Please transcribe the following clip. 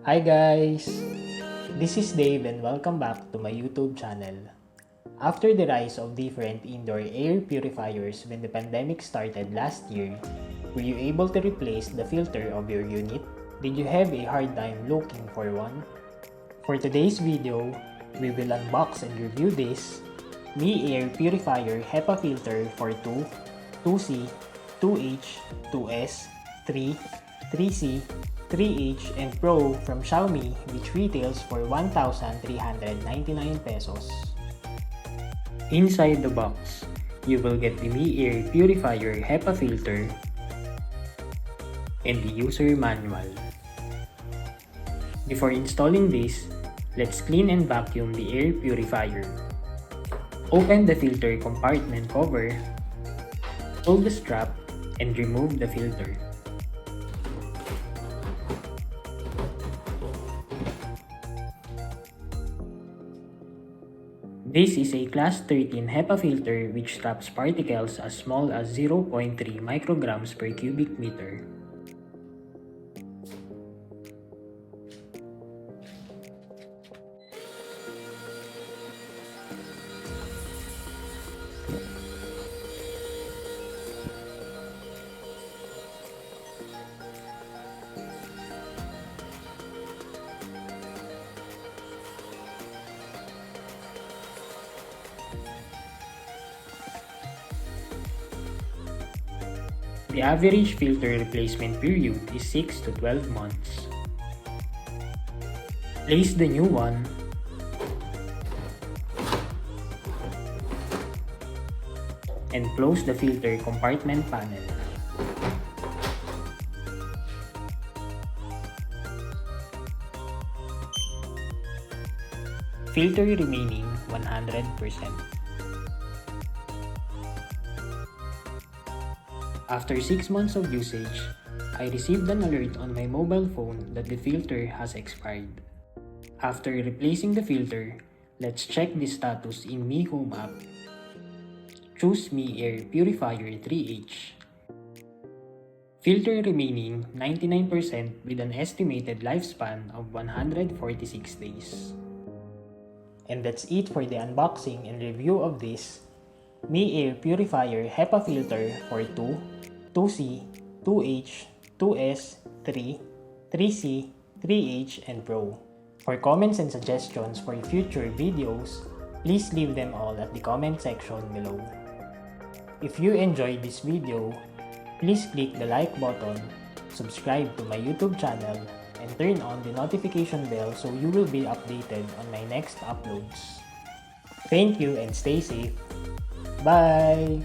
Hi guys! This is Dave and welcome back to my YouTube channel. After the rise of different indoor air purifiers when the pandemic started last year, were you able to replace the filter of your unit? Did you have a hard time looking for one? For today's video, we will unbox and review this Mi Air Purifier HEPA filter for 2, 2C, 2H, 2S, 3, 3C, 3H, and Pro from Xiaomi, which retails for 1,399 pesos. Inside the box, you will get the Mi Air Purifier HEPA filter and the user manual. Before installing this, let's clean and vacuum the air purifier. Open the filter compartment cover, pull the strap, and remove the filter. This is a Class 13 HEPA filter which traps particles as small as 0.3 micrograms per cubic meter. The average filter replacement period is 6 to 12 months. Place the new one and close the filter compartment panel. Filter remaining 100%. After 6 months of usage, I received an alert on my mobile phone that the filter has expired. After replacing the filter, let's check the status in Mi Home app. Choose Mi Air Purifier 3H. Filter remaining 99% with an estimated lifespan of 146 days. And that's it for the unboxing and review of this Mi Air Purifier HEPA filter for 2, 2C, 2H, 2S, 3, 3C, 3H, and Pro. For comments and suggestions for future videos, please leave them all at the comment section below. If you enjoyed this video, please click the like button, subscribe to my YouTube channel, and turn on the notification bell so you will be updated on my next uploads. Thank you and stay safe. Bye!